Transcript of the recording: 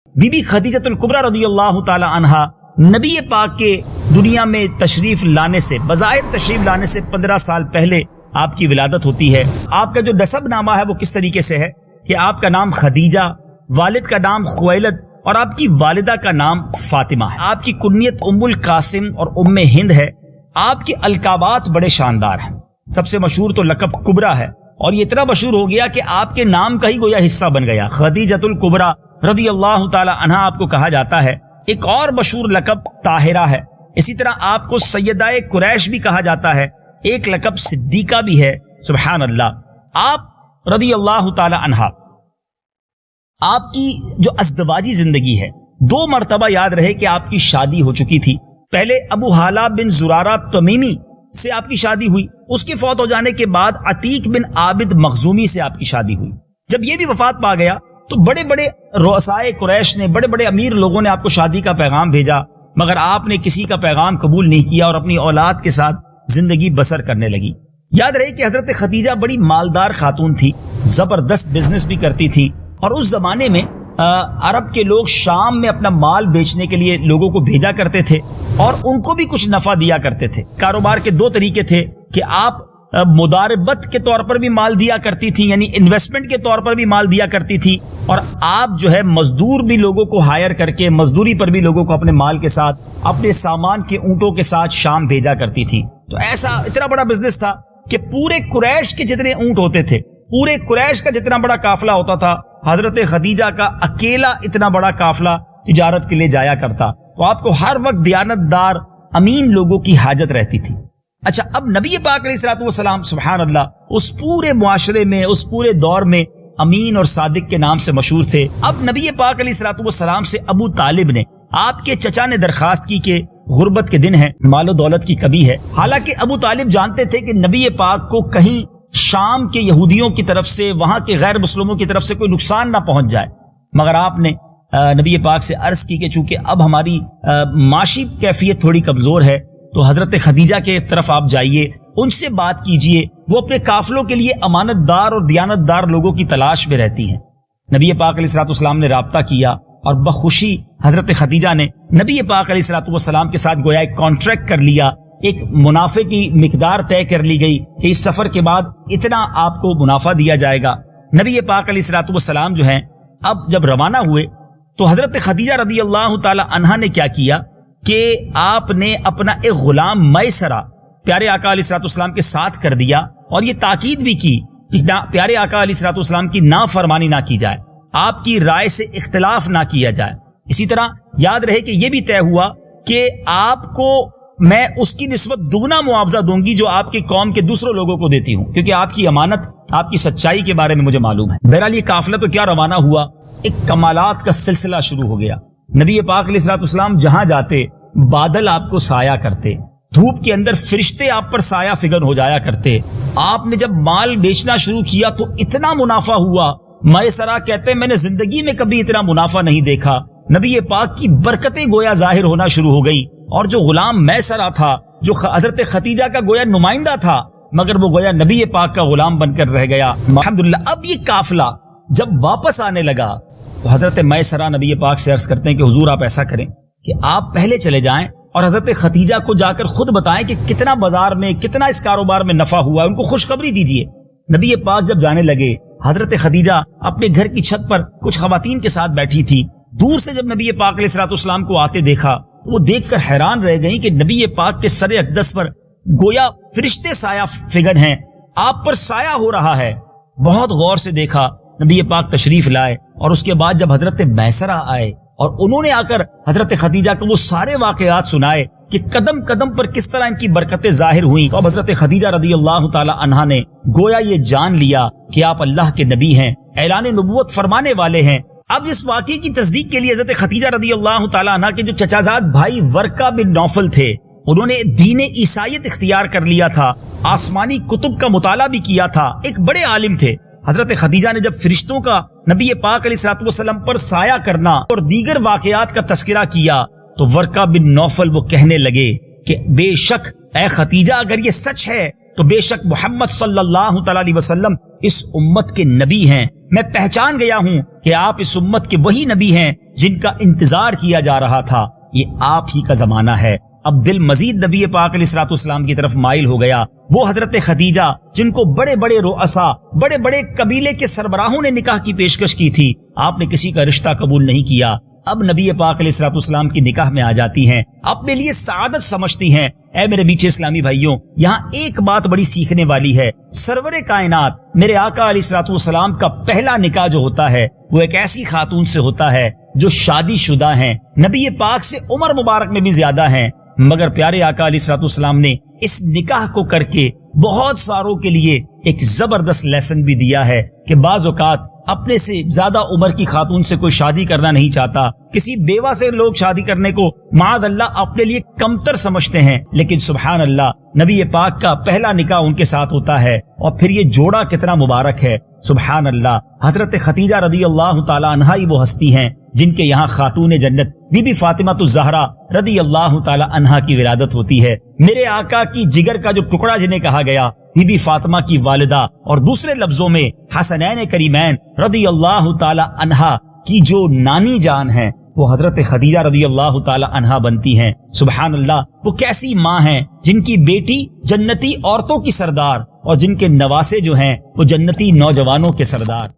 Be be خدیجۃ الکبریٰ رضی اللہ تعالی عنہا نبی پاک کے دنیا میں تشریف لانے سے، بظاہر تشریف لانے سے 15 سال پہلے آپ کی ولادت ہوتی ہے۔ آپ کا جو نسب نامہ ہے وہ کس طریقے سے ہے کہ آپ کا نام خدیجہ، والد کا نام خویلد اور آپ کی والدہ کا نام فاطمہ ہے۔ آپ کی کنیت ام القاسم اور ام ہند ہے۔ آپ کے القابات بڑے شاندار ہیں، سب سے مشہور تو لقب کبریٰ ہے، اور یہ اتنا مشہور ہو گیا کہ آپ کے نام کا ہی گویا حصہ بن گیا، خدیجۃ الکبریٰ رضی اللہ تعالی عنہا آپ کو کہا جاتا ہے۔ ایک اور مشہور لقب طاہرہ ہے، اسی طرح آپ کو سیدہ قریش بھی کہا جاتا ہے، ایک لقب صدیقہ بھی ہے۔ سبحان اللہ۔ آپ رضی اللہ تعالی عنہا، آپ کی جو ازدواجی زندگی ہے، 2 مرتبہ یاد رہے کہ آپ کی شادی ہو چکی تھی۔ پہلے ابو حالہ بن زرارہ تمیمی سے آپ کی شادی ہوئی، اس کے فوت ہو جانے کے بعد عتیق بن عابد مخزومی سے آپ کی شادی ہوئی۔ جب یہ بھی وفات پا گیا تو بڑے بڑے رؤسائے قریش نے، بڑے بڑے امیر لوگوں نے آپ کو شادی کا پیغام بھیجا، مگر آپ نے کسی کا پیغام قبول نہیں کیا اور اپنی اولاد کے ساتھ زندگی بسر کرنے لگی۔ یاد رہے کہ حضرت خدیجہ بڑی مالدار خاتون تھی، زبردست بزنس بھی کرتی تھی، اور اس زمانے میں عرب کے لوگ شام میں اپنا مال بیچنے کے لیے لوگوں کو بھیجا کرتے تھے اور ان کو بھی کچھ نفع دیا کرتے تھے۔ کاروبار کے 2 طریقے تھے کہ آپ مداربت کے طور پر بھی مال دیا کرتی تھی، یعنی انویسٹمنٹ کے طور پر بھی مال دیا کرتی تھی، اور آپ جو ہے مزدور بھی لوگوں کو ہائر کر کے، مزدوری پر بھی لوگوں کو اپنے مال کے ساتھ، اپنے سامان کے اونٹوں کے ساتھ شام بھیجا کرتی تھی۔ تو ایسا اتنا بڑا بزنس تھا کہ پورے قریش کے جتنے اونٹ ہوتے تھے، پورے قریش کا جتنا بڑا قافلہ ہوتا تھا، حضرت خدیجہ کا اکیلا اتنا بڑا قافلہ تجارت کے لیے جایا کرتا۔ تو آپ کو ہر وقت دیانت دار امین لوگوں کی حاجت رہتی تھی۔ اچھا، اب نبی پاک علیہ الصلوۃ والسلام سبحان اللہ اس پورے معاشرے میں، اس پورے دور میں امین اور صادق کے نام سے مشہور تھے۔ اب نبی پاک علیہ الصلوۃ والسلام سے ابو طالب نے، آپ کے چچا نے درخواست کی کہ غربت کے دن ہیں، مال و دولت کی کمی ہے۔ حالانکہ ابو طالب جانتے تھے کہ نبی پاک کو کہیں شام کے یہودیوں کی طرف سے، وہاں کے غیر مسلموں کی طرف سے کوئی نقصان نہ پہنچ جائے، مگر آپ نے نبی پاک سے عرض کی کہ چونکہ اب ہماری معاشی کیفیت تھوڑی کمزور ہے تو حضرت خدیجہ کے طرف آپ جائیے، ان سے بات کیجئے، وہ اپنے قافلوں کے لیے امانت دار اور دیانت دار لوگوں کی تلاش میں رہتی ہیں۔ نبی پاک علیہ الصلوۃ والسلام نے رابطہ کیا اور بخوشی حضرت خدیجہ نے نبی پاک علیہ الصلوۃ والسلام کے ساتھ گویا ایک کانٹریکٹ کر لیا، ایک منافع کی مقدار طے کر لی گئی کہ اس سفر کے بعد اتنا آپ کو منافع دیا جائے گا۔ نبی پاک علیہ الصلوۃ والسلام جو ہیں اب جب روانہ ہوئے تو حضرت خدیجہ رضی اللہ تعالی عنہا نے کیا کیا کہ آپ نے اپنا ایک غلام میسرہ پیارے آقا علیہ الصلوۃ والسلام کے ساتھ کر دیا، اور یہ تاکید بھی کی کہ پیارے آقا علیہ الصلوۃ والسلام کی نافرمانی نہ کی جائے، آپ کی رائے سے اختلاف نہ کیا جائے۔ اسی طرح یاد رہے کہ یہ بھی طے ہوا کہ آپ کو میں اس کی نسبت دگنا معاوضہ دوں گی جو آپ کی قوم کے دوسروں لوگوں کو دیتی ہوں، کیونکہ آپ کی امانت، آپ کی سچائی کے بارے میں مجھے معلوم ہے۔ بہرحال یہ قافلہ تو کیا روانہ ہوا، ایک کمالات کا سلسلہ شروع ہو گیا۔ نبی پاک علیہ الصلوۃ والسلام جہاں جاتے بادل آپ کو سایہ کرتے، دھوپ کے اندر فرشتے آپ پر سایہ فگن ہو جایا کرتے۔ آپ نے جب مال بیچنا شروع کیا تو اتنا منافع ہوا، میسرہ کہتے ہیں میں نے زندگی میں کبھی اتنا منافع نہیں دیکھا۔ نبی پاک کی برکتیں گویا ظاہر ہونا شروع ہو گئی، اور جو غلام میسرہ تھا، جو حضرت خدیجہ کا گویا نمائندہ تھا، مگر وہ گویا نبی پاک کا غلام بن کر رہ گیا۔ الحمدللہ اب یہ قافلہ جب واپس آنے لگا تو حضرت میسرہ نبی پاک سے عرض کرتے ہیں کہ حضور آپ ایسا کریں کہ آپ پہلے چلے جائیں اور حضرت خدیجہ کو جا کر خود بتائیں کہ کتنا بازار میں، کتنا اس کاروبار میں نفع ہوا ہے، ان کو خوشخبری دیجئے۔ نبی پاک جب جانے لگے، حضرت خدیجہ اپنے گھر کی چھت پر کچھ خواتین کے ساتھ بیٹھی تھی۔ دور سے جب نبی پاک علیہ الصلوۃ والسلام کو آتے دیکھا تو وہ دیکھ کر حیران رہ گئیں کہ نبی پاک کے سر اقدس پر گویا فرشتے سایہ فگن ہیں، آپ پر سایہ ہو رہا ہے۔ بہت غور سے دیکھا، نبی پاک تشریف لائے، اور اس کے بعد جب حضرت میسرہ آئے اور انہوں نے آ کر حضرت خدیجہ کو وہ سارے واقعات سنائے کہ قدم قدم پر کس طرح ان کی برکتیں ظاہر ہوئیں، تو اب حضرت خدیجہ رضی اللہ تعالی عنہا نے گویا یہ جان لیا کہ آپ اللہ کے نبی ہیں، اعلان نبوت فرمانے والے ہیں۔ اب اس واقعے کی تصدیق کے لیے حضرت خدیجہ رضی اللہ تعالی عنہا کے جو چچازاد بھائی ورقہ بن نوفل تھے، انہوں نے دین عیسائیت اختیار کر لیا تھا، آسمانی کتب کا مطالعہ بھی کیا تھا، ایک بڑے عالم تھے۔ حضرت خدیجہ نے جب فرشتوں کا نبی پاک علیہ الصلوۃ والسلام پر سایہ کرنا اور دیگر واقعات کا تذکرہ کیا تو ورقہ بن نوفل وہ کہنے لگے کہ بے شک اے خدیجہ اگر یہ سچ ہے تو بے شک محمد صلی اللہ تعالی علیہ وسلم اس امت کے نبی ہیں۔ میں پہچان گیا ہوں کہ آپ اس امت کے وہی نبی ہیں جن کا انتظار کیا جا رہا تھا، یہ آپ ہی کا زمانہ ہے۔ اب دل مزید نبی پاک علیہ الصلوۃ والسلام کی طرف مائل ہو گیا۔ وہ حضرت خدیجہ جن کو بڑے بڑے رؤسا، بڑے بڑے قبیلے کے سربراہوں نے نکاح کی پیشکش کی تھی، آپ نے کسی کا رشتہ قبول نہیں کیا، اب نبی پاک علیہ الصلوۃ والسلام کی نکاح میں آ جاتی ہیں، اپنے لیے سعادت سمجھتی ہیں۔ اے میرے میٹھے اسلامی بھائیوں، یہاں ایک بات بڑی سیکھنے والی ہے۔ سرور کائنات میرے آقا علیہ الصلوۃ والسلام کا پہلا نکاح جو ہوتا ہے وہ ایک ایسی خاتون سے ہوتا ہے جو شادی شدہ ہیں، نبی پاک سے عمر مبارک میں بھی زیادہ ہیں، مگر پیارے آقا علیہ الصلوۃ والسلام نے اس نکاح کو کر کے بہت ساروں کے لیے ایک زبردست لیسن بھی دیا ہے کہ بعض اوقات اپنے سے زیادہ عمر کی خاتون سے کوئی شادی کرنا نہیں چاہتا، کسی بیوہ سے لوگ شادی کرنے کو معاذ اللہ اپنے لیے کمتر سمجھتے ہیں، لیکن سبحان اللہ نبی پاک کا پہلا نکاح ان کے ساتھ ہوتا ہے، اور پھر یہ جوڑا کتنا مبارک ہے۔ سبحان اللہ، حضرت خدیجہ رضی اللہ تعالی عنہا ہی وہ ہستی ہیں جن کے یہاں خاتون جنت بی بی فاطمہ الزہرا رضی اللہ تعالی عنہا کی ولادت ہوتی ہے۔ میرے آقا کی جگر کا جو ٹکڑا جنہیں کہا گیا، بی بی فاطمہ کی والدہ، اور دوسرے لفظوں میں حسنین کریمین رضی اللہ تعالی عنہا کی جو نانی جان ہیں وہ حضرت خدیجہ رضی اللہ تعالی عنہا بنتی ہیں۔ سبحان اللہ، وہ کیسی ماں ہیں جن کی بیٹی جنتی عورتوں کی سردار اور جن کے نواسے جو ہیں وہ جنتی نوجوانوں کے سردار۔